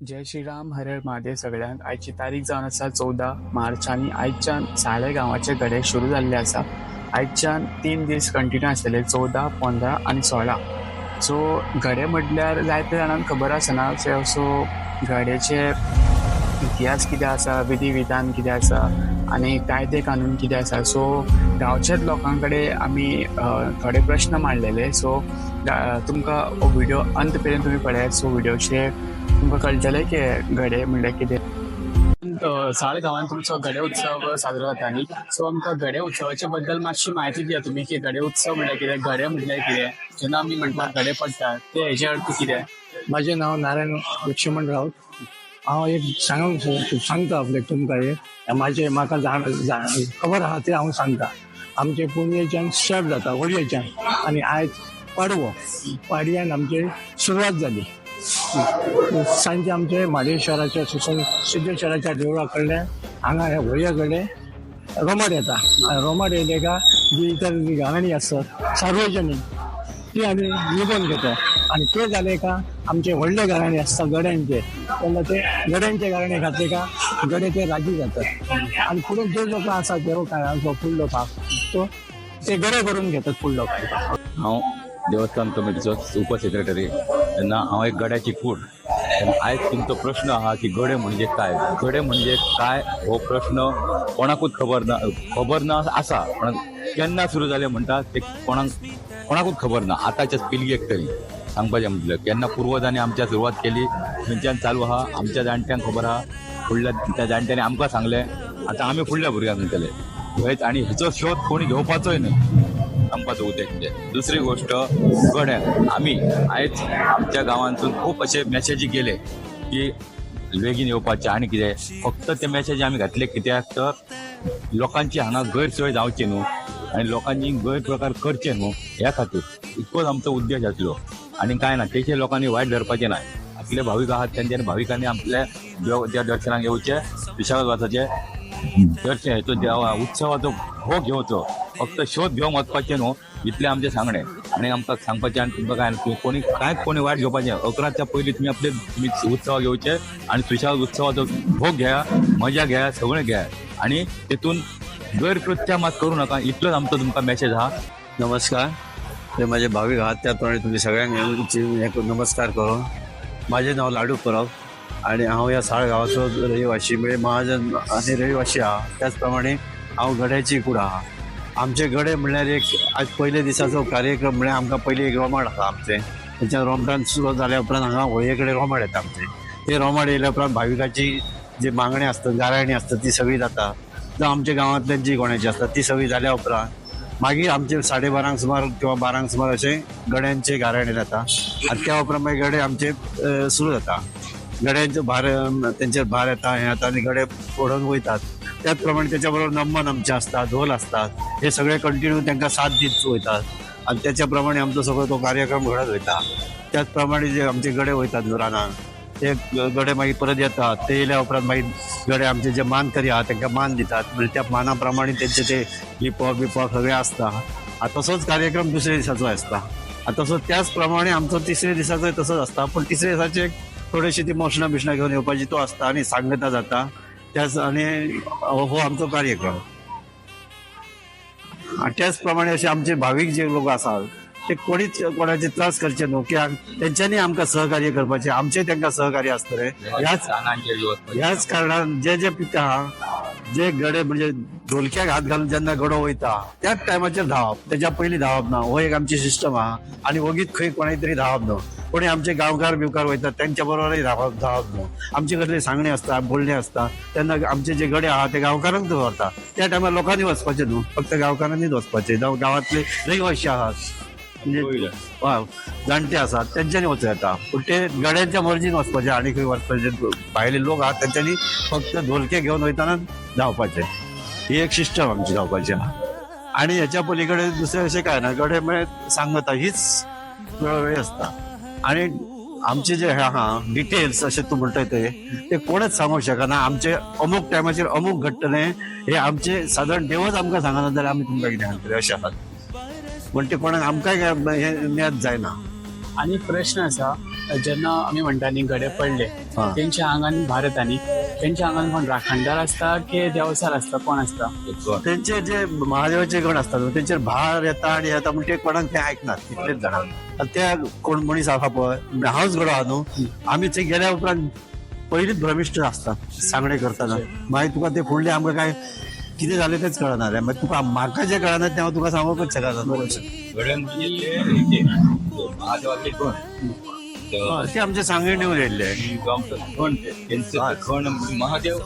जय श्रीराम हर हर महादेव सगळ्यांक. आयची तारीख जावन आसा 14 मार्च आनी आयच्यान साळे गांवाचे गडे सुरू जाल्ले आसा. आयच्यान 3 दीस कंटिन्यू आसतले 14, 15 आनी 16. सो गडे म्हटल्यार जायते जाणांक खबर आसना सो गड्याचे इतिहास कितें आसा, विधी विधान कितें आसा आनी कायदे कानून कितें आसा. सो गांवच्याच लोकां कडेन आमी थोडे प्रश्न मांडलेले. सो तुमकां हो व्हिडिओ अंत पर्यंत तुमी पळयात. सो व्हिडिओचे तुमकां कळटलें की गडे म्हणल्यार कितें. साळे गांवांत तुमचो गडे उत्सव साजरो जाता न्ही. सो आमकां गडे उत्सवाचे बद्दल मातशी म्हायती दिया तुमी की गडे उत्सव म्हणल्यार कितें, गडे म्हणल्यार कितें, जेन्ना आमी म्हणटा गडे पडटात ते हेजे अर्थ कितें. माझे नाव नारायण लक्ष्मण राऊत. हांव एक सांगता आपले तुमकां एक म्हाका खबर आहा ते हांव सांगता. आमचे पुणेच्यान शेप जाता व्हडयेच्यान आनी आयज पाडवो पाडव्यान आमची सुरवात जाली. सांजचे आमचे म्हादेश्वराच्या सिद्धेश्वराच्या देवळा कडल्यान हांगा ह्या व्हडये कडेन रोमाट येता. रोमाट येयले का जी इतर गाणी असतात सार्वजनीक ती आमी निबंध घेतो आणि ते झाले का आमचे व्हडले गाणे असतात गड्यांचे, तेन्ना ते गड्यांचे गाणे घातले का गडे ते राजी जातात आणि पुढे जे लोक असतात देव काय फुडलो भाग तो ते गडे करून घेतात फुडलो काय. हांव देवस्थान कमिटीचो उप सेक्रेटरी. तेन्ना हांव एक गड्याची कूड. आयज तुमचो प्रश्न आहा की गडे म्हणजे काय, गडे म्हणजे काय हो प्रश्न कोणाकूच खबर ना आसा, पण केन्ना सुरू जाले म्हणटा ते कोणाकूच खबर ना. आतांच्या पिळगेक तरी सांगपाचें म्हटलं केन्ना पुर्वजांनी आमच्या सुरवात केली थंयच्यान चालू आहा. आमच्या जाणट्यांक खबर आहा, फुडल्या त्या जाणट्यांनी आमकां सांगलें, आतां आमी फुडल्या भुरग्यांक सांगतले. आनी हेचो शोध कोणी घेवपाचोय न्हय सांगपाचो उद्देश. दुसरी गोष्ट गड्यांक आमी आयज आमच्या गांवांतून खूब अशे मेसेजी गेले की बेगीन येवपाचें आनी कितें. फक्त ते मेसेजी आमी घातले कित्याक तर लोकांची हांगा गैरसोय जावची न्हू आनी लोकांनी गैरप्रकार करचे न्हू ह्या खातीर इतकोच आमचो उद्देश आसलो आनी कांय ना. तेचे लोकांनी वायट धरपाचें ना. आपले भावीक आहात तेंच्यांनी भाविकांनी आपल्या देव दर्शनाक येवचें, विशाळ वचाचें, दर्शन हेचो देवा उत्सवाचो भोग घेवचो. फक्त शोध घेवंक वचपाचें न्हू इतलें आमचें सांगणें. आनी आमकां सांगपाचें आनी तुमकां कोणी वायट घेवपाचें. 11च्या पयलीं तुमी उत्सव घेवचे आनी सुशाल उत्सवाचो भोग घेया, मजा घेया, सगळें घेया आनी तेतून गैरकृत्या मात करूं नाका. इतलोच आमचो तुमकां मेसेज आहा. नमस्कार. ते माझे भाविक आहात त्याप्रमाणे तुम्ही सगळ्यांक नमस्कार करो. माझे नाव लाडू परब आणि हांव ह्या साळ गांवाचो रहिवाशी म्हणजे महाजन आनी रहिवाशी आहा. त्याचप्रमाणे हांव गड्याची कूड आहा. आमचे गडे म्हणल्यार एक आज पयले दिसाचो कार्यक्रम म्हणल्यार आमकां पयलीं एक रोमाट आसा आमचे. थंयच्यान रोमटान सुरू जाल्या उपरांत हांगा होळये कडेन रोमाट येता आमचे. ते रोमाट येयल्या उपरांत भाविकाची जी मागणी आसता, गाराणी आसता ती सगळी जाता. जावं आमच्या गांवांतल्यान जी कोणाची आसता ती सगळी जाल्या उपरांत मागीर आमचे 12:30 सुमार किंवा 12 सुमार अशे गड्यांचे गाराणे जाता आनी त्या उपरांत मागीर गडे आमचे सुरू जाता. गड्यांचे भार तेंचेर भार येता हें जाता आनी गडे ओडून वयतात. त्याच प्रमाणे त्याच्या बरोबर नम्मन आमचे असतात, धोल असतात, हे सगळे कंटिन्यू तांकां साथ दीत वयतात आनी त्याच्या प्रमाणे आमचो सगळो तो कार्यक्रम घडत वयता. त्याच प्रमाणे जे आमचे गडे वयतात रानांत ते गडे मागीर परत येतात. ते येयल्या उपरांत मागीर गडे आमचे जे मानकरी आहात तांकां मान दितात. म्हणजे त्या माना प्रमाणे तेंचे ते लिपप सगळें आसता. तसोच कार्यक्रम दुसऱ्या दिसाचो आसता. तसोच त्याच प्रमाणे आमचो तिसऱ्या दिसाचोय तसोच आसता. पूण तिसऱ्या दिसाचे थोडीशी ती मोशनां बिशनां घेवन येवपाची तो आसता आनी सांगता जाता त्याच आनी हो आमचो कार्यक्रम. त्याच प्रमाणे अशे आमचे भावीक जे लोक आसात ते कोणीच कोणाचे त्रास करचे न्हू कित्याक तेंच्यांनी आमकां सहकार्य करपाचें, आमचें तांकां सहकार्य आसतलें. ह्याच कारणान जे पिता जे गडे म्हणजे ढोलक्याक हात घालून जेन्ना गडो वयता त्याच टायमाचेर धांवप, तेच्या पयलीं धांवप ना. हो एक आमची सिस्टम आहा आनी वगीत खंय कोणाय तरी धांवप न्हू. कोणी आमचे गांवकार बिवकार वयतात तेंच्या बरोबरय धांवप न्हू. आमचे कसले सांगणे आसता, बोलणे आसता तेन्ना आमचे जे गडे आहा ते गांवकारांक दवरता. त्या टायमार लोकांनी वचपाचें न्हू, फक्त गांवकारांनीच वचपाचें. जावं गांवांतले रहिवाशी आहात म्हणजे जाणटे आसात तेंच्यांनी वचूं येता. पूण ते गड्यांच्या मर्जीन वचपाचें आनी खंय वचपाचें. भायले लोक आहात तेंच्यांनी फक्त ढोलके घेवन वयताना धांवपाचें. ही एक सिस्टम आमची धांवपाची आहा. आनी हेच्या पलीकडे दुसरें अशें कांय ना. गडे म्हळ्यार सांगता हीच वेळ आसता. आनी आमचे जे आहा डिटेल्स अशें तूं म्हणटा ते कोणच सांगूंक शकना. आमचे अमूक टायमाचेर अमूक घडटलें हे आमचे सादारण देवच आमकां सांगना जाल्यार आमी तुमकां कितें सांगतले अशें आहात. पण ते कोणाक आमकांय हे ज्ञात जायना. आनी प्रश्न आसा जेन्ना आमी म्हणटा न्ही गडे पडले हा. तेंच्या आंगान भार येता न्ही तेंच्या आंगान कोण राखणदार आसता की देवसार आसता कोण आसता त्यांचे जे महादेवाचे गण असतात त्यांचे भार येता आणि येता म्हणजे ते कोणाक ते ऐकनात तितलेच जाणां त्या कोण मनीस आसा पळय हांवच गडो आहा न्हू आमी थंय गेल्या उपरांत पयलींच भ्रमिश्ट आसता सांगणे करताना मागीर तुका ते फुडले आमकां काय कितें जालें तेच कळना रे मागीर तुका म्हाका जें कळना तें हांव तुका सांगूंकच शकना गडे म्हणजे महादेवाचे कोण ते आमचे सांगणे येवन येयल्ले खण त्यांचे खण महादेव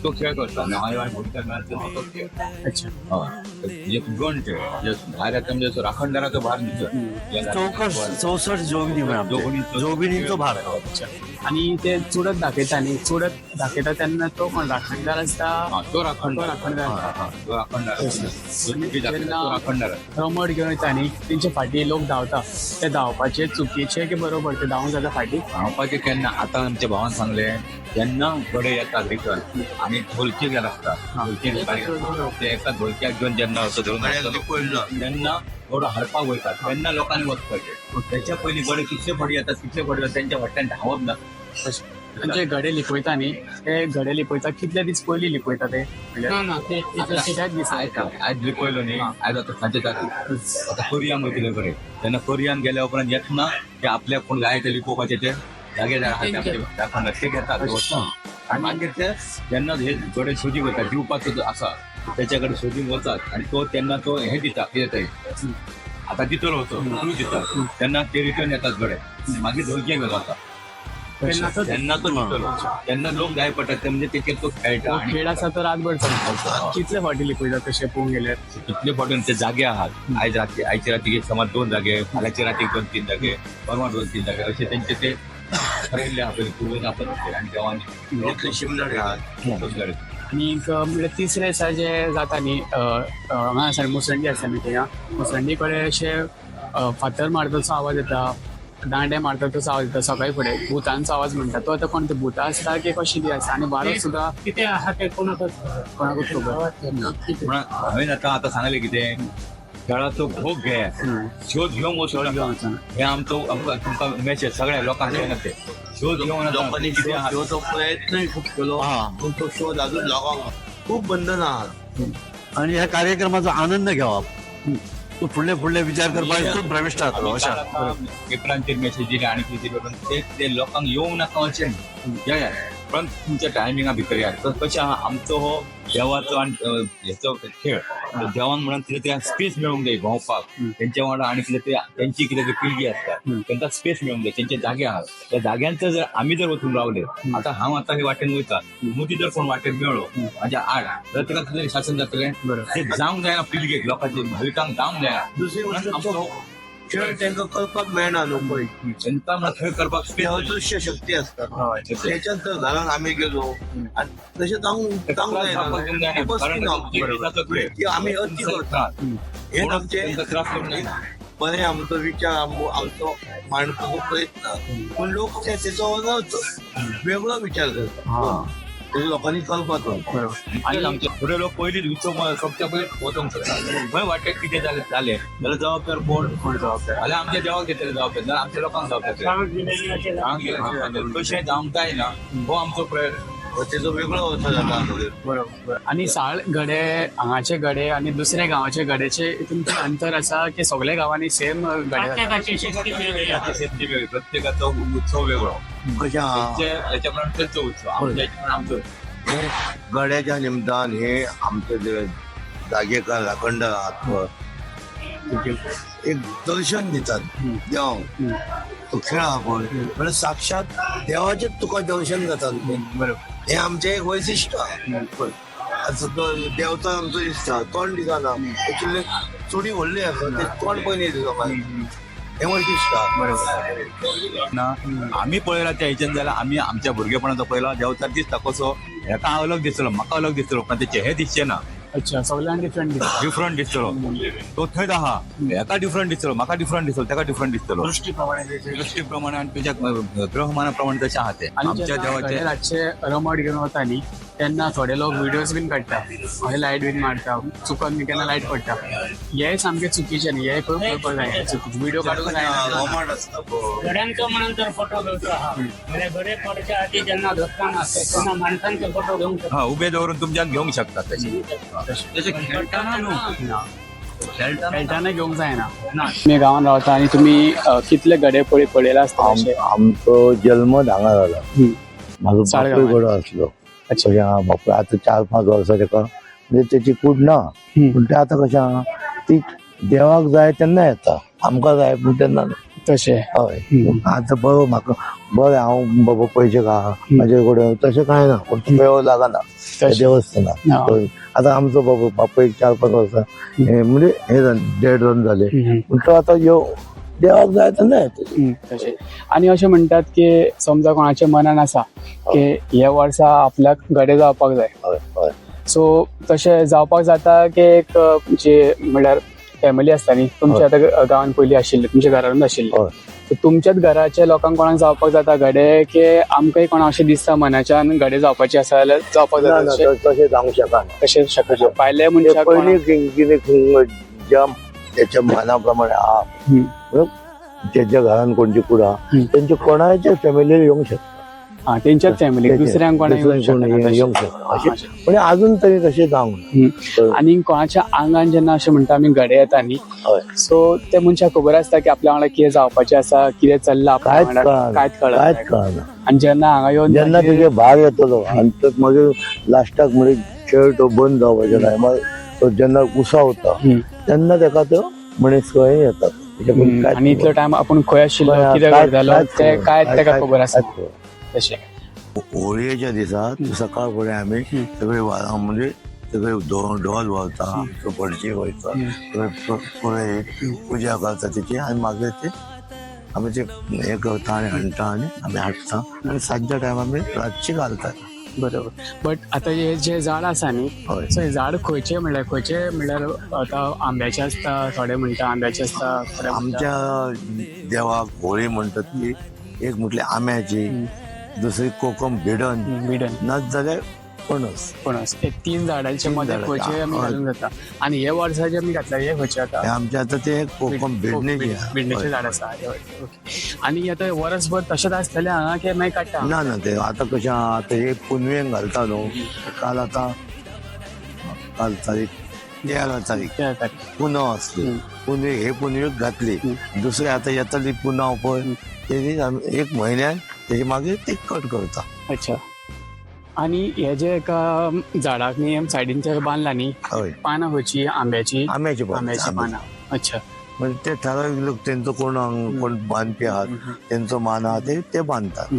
तो खेळ करता महादेव तो खेळ अच्छा एक गण ते भार येता म्हणजे राखणदाराचो भार न्ही 64 जोगिनींचो भार अच्छा आणि ते चुडत दाखयता न्ही चुडत दाखयता तेन्ना तो कोण राखणदार आसता तो राखणदार तो राखणदार तो राखणदार रमट घेवन येता न्ही तेंचे फाटी लोक धांवता ते धांवपाचे चुकीचे की बरोबर ते धांवूंक जाता फाटी धांवपाचे केन्ना आतां आमच्या भावान सांगले तेन्ना गडे येतात रिटर्न आणि ढोलकी गेला असता ढोलकी ते एका ढोलक्याक घेऊन जेन्ना असं धरून तेन्ना थोडं हरपाक वयतात तेन्ना लोकांनी वचपाचें त्याच्या पयलीं गडे कितले फाटी येतात कितले फाटी येतात त्यांच्या फाटल्यान धांवप ना म्हणजे गडे लिपयता न्ही ते गडे लिपयता कितले दीस पयलीं लिपयता ते म्हणजे त्याच दीस आज लिपयलो न्ही आज आतां सांजे आता कोरियान वयतले गडे तेन्ना कोरियान गेल्या उपरांत येतना ते आपल्या कोण जाय ते लिपोवपाचे ते जागेदार आहा ते घेतात आणि मागीर ते जेन्ना हे गडे सोदीक वयता दिवपाचो जो आसा त्याच्याकडे सोदीक वतात आणि तो तेन्ना तो हे दिता कितें आता दितलो होतो तूं दिता तेन्ना ते रिटर्न येतात गडे मागीर ढोलके घेवन वता तेन्ना तो दितलो तेन्ना लोक जाय पडटात ते म्हणजे तेचेर तो खेळटा खेळ आसा तो रातभर चलता कितले फाटी लिपयता तशें पळोवंक गेल्यार कितले फावटी ते जागे आहात आयज राती आयचे रातीक समज 2 जागे फाल्यांचे रातीक 2-3 जागे परवा 2-3 जागे असे त्यांचे ते ठरयल्ले आहा पयलीं पूर्वज आपण आणि देवानी शिमलड आहात आणि म्हणजे तिसरे दिसा जे जाता न्ही हांगा आसा मुसंडी आसा न्ही थिंगा मुसंडी कडेन अशे फातर मारताचो आवाज येता दांडे मारता तसो आवाज येता सकाळी फुडें भुतांचो आवाज म्हणटा तो आतां कोण ते भुतां आसता की कशी ती आसा आनी वारो सुद्दां कितें आहा ते कोणाकूच पूण हांवें आतां सांगलें कितें खेळाचो भोग घे शोध घेवन वचून हे आमचो तुमकां मॅसेज सगळ्या लोकांक ते शोध घेवन लोकांनी कितें आहा शोधचो प्रयत्नय खूप केलो पूण तो शोध अजून लोकांक खूप बंधन आहात आणि ह्या कार्यक्रमाचा आनंद घेवप तू फुडले विचार करपाक खूप भ्रमिश्ट जातलो अशा पेपरांचेर मॅसेज दिले आणि कितें करून ते लोकांक येवंक नाका अशें या पण तुमच्या टायमिंगा भितर या तर कशें आहा आमचो हो देवाचो आनी हेचो खेळ देवान म्हणून कितें त्या स्पेस मेळूंक जाय भोंवपाक तेंच्या वांगडा आनी कितें तेंची कितें पिळगी आसता तेंकां स्पेस मेळूंक जाय तेंचे जागे आहात त्या जाग्यांचो जर आमी जर वचून रावले आतां हांव आतां हे वाटेन वयता मोदी जर कोण वाटेन मेळ्ळो म्हाज्या आड तर ताका कितें शासन जातलें ते जावंक जायना पिळगेक लोकांचे भाविकांक जावंक जायना दुसरी गोष्ट खेळ तांकां कळपाक मेळना न्हू पळय तेंकां म्हणून खेळ करपाक स्पेस अदृश्य शक्ती असतात त्याच्यात जर घरान आमी गेलो आणि तशें जावंक जायना की आमी अति करतात हे आमचे बरें आमचो विचार आमचो मांडपाचो प्रयत्न पूण लोक तेचो वेगळो विचार करतात ते लोकांनी कळपाचो आणि आमचे थोडे लोक पयलींच उत्सव सोंपच्या पयलीं वचोंक शकता खंय वाटेक कितें जालें जाल्यार जबाबदार कोण जबाबदार जाल्यार आमच्या देवाक घेतले जबाबदार जाल्यार आमच्या लोकांक जबाबदार कशें जावंक जायना हो आमचो प्रयत्न तेजो वेगळो अर्थ जाता बरोबर आणि साळ गडे हांगाचे गडे आणि दुसऱ्या गांवाचे गड्याचे तुमचे अंतर आसा की सगळ्या गावांनी सेम गडे प्रत्येकाचो उत्सव वेगळो कशें आहा याच्या प्रमाणे त्यांचो उत्सव आमचो गड्याच्या निमतान हे आमचे जे जागेकार राखणदार आहात पळय, तेचे एक दर्शन दितात देवाक तो खेळ आहा पळय म्हणजे साक्षात देवाचेच तुका दर्शन जाता बरोबर हे आमचे एक वैशिश्ट आसा तो देवता आमचो दिसता तोंड दिसना एक्चुअली चुडी व्हडली आसा ते तोंड पयलीं दिसता हे वैशिश्ट ना आमी पळयला त्या हेच्यान जाल्यार आमी आमच्या भुरगेपणाचो पळयला देवता दिसता कसो हेका अलग दिसतलो म्हाका अलग दिसतलो पण तेचे हे दिसचे ना अच्छा सगळ्यांक डिफरंट दिसतलो तो थंय आहा हेका डिफरंट दिसतलो म्हाका डिफरंट दिसतलो तेका डिफरंट दिसतलो दृष्टी प्रमाणे आनी तुज्या ग्रहमाना प्रमाणे तशें आहा ते आमच्या देवाचे रातचे रमट घेवन वता न्ही तेन्ना थोडे लोक व्हिडिओज बीन काडटा अशें लायट बीन मारता चुकून बी केन्ना लायट पडटा हे सामकें चुकीचें न्ही हे करपाक जायना चुकीचें व्हिडिओ काडूंक जायना गड्यांचो म्हणून तर फोटो घेवचो हा म्हणजे गडे पडच्या आधी जेन्ना धोका नासता तेन्ना माणसांचे फोटो घेवंक शकता. हा उभे दवरून तुमच्यान घेवंक शकता तशी तशें खेळटाना न्हू खेळटाना घेवंक जायना तुमी गांवांत रावता आनी तुमी कितले गडे पळयला आसता अशे आमचो जल्म हांगा जाला म्हाजो साळगांवां. बापूय गडो आसलो म्हणजे हा बापूय आतां 4-5 वर्सां तेका म्हणजे तेची कूड ना पूण ते आतां कशें आहा ती देवाक जाय तेन्ना येता आमकां जाय पूण तेन्ना ना. तशें हय आतां बरो म्हाका बरें हांव बाबा पयशे खा म्हाजे कडेन तशें कांय ना पूण मेळ लागना देवस्थाना आतां आमचो बाबा बापूय 4-5 वर्सां म्हणजे हे देड रन जाले पूण तो आतां यो देवाक जाय तेन्ना येता. तशें आनी अशें म्हणटात की समजा कोणाच्या मनान आसा की हे वर्सा आपल्याक गडे जावपाक जाय हय हय सो तशें जावपाक जाता की एक जे म्हणल्यार फॅमिली आसता न्ही तुमच्या आतां गांवांत पयलीं आशिल्ले तुमच्या घरांत आशिल्ले हय सो तुमच्याच घराच्या लोकांक कोणाक जावपाक जाता गडे की आमकांय कोणाक अशें दिसता मनाच्यान गडे जावपाचे आसा जाल्यार जावपाक ना जाता ना तशें जावंक शकना. तशें शकता भायले ते मनशाक पयलीं कितें ज्या त्याच्या मना प्रमाणे आहा ज्याच्या घरान कोणची कूड आहा तेंच्या कोणाच्या फॅमिलीर येवंक शकता हा तेंच्याच फॅमिली दुसऱ्यांक कोणाक येवंक शकता अशें पण अजून तरी तशें जावंक ना. आनी कोणाच्या आंगान जेन्ना अशें म्हणटा आमी गडे येता न्ही हय सो त्या मनशाक खबर आसता की आपल्या वांगडा कितें जावपाचें आसा कितें चल्लां आपल्या कांयच वांगडा कळना कांयच कळना आनी जेन्ना हांगा येवन जेन्ना तुजे भाग येतलो आनी तो मागीर लास्टाक म्हणजे खेळ तो बंद जावपाच्या टायमार तो जेन्ना उसावता तेन्ना तेका तो मनीस कळ्ळें येतात आनी इतलो टायम आपूण खंय आशिल्लो कितें घडटालो ते काय तेका खबर आसा तशें होळयेच्या दिसा सकाळ फुडें आमी सगळे म्हणजे सगळे ढोल वाजता भटजी वयता पुरे पुजा करता तेची आनी मागीर ते आमी ते हे करता आनी हाडटा आनी आमी हाडटा आनी सांजच्या टायमार आमी रातची घालतात. बरोबर बट आतां हे जे झाड आसा न्ही हय. सो हे झाड खंयचे म्हणल्यार आतां आंब्याचे आसता थोडे म्हणटा आंब्याचे आसता थोडे म्हणटा आमच्या देवाक होळी म्हणटात ती एक म्हटली आंब्याची दुसरी कोकम भिडन मिडन नाच जाल्यार पणस पणस हे 3 झाडांचे मध्ये झाडां. खंयचे आमी हय. घालूंक जाता आनी हे वर्साचे आमी घातला हे खंयचे हे आतां आमच्या आतां ते कोकम भिडणेची भिंडीचे झाड आसा आनी आतां वर्सभर तशेंच आसतलें हांगा की मागीर काडटा ना ना ते आतां कशें आहा आतां हे पुनवेक घालता न्हू काल तारीख 13 तारीख ते जाता. पुनव आसली पुनवे हे पुनवेक घातली दुसरी आतां येतली पुनव पळय तेजी आमी 1 म्हयन्यान तेजी मागीर ती कट करता. अच्छा आनी हे जे एका झाडाक न्ही सायडीन बांदला न्ही हय पानां खंयची आंब्याची आंब्याची पानां अच्छा म्हणजे ते ठरावीक लोक तेंचो कोण बांदपी आहात तेंचो मान आहा ते बांदतात.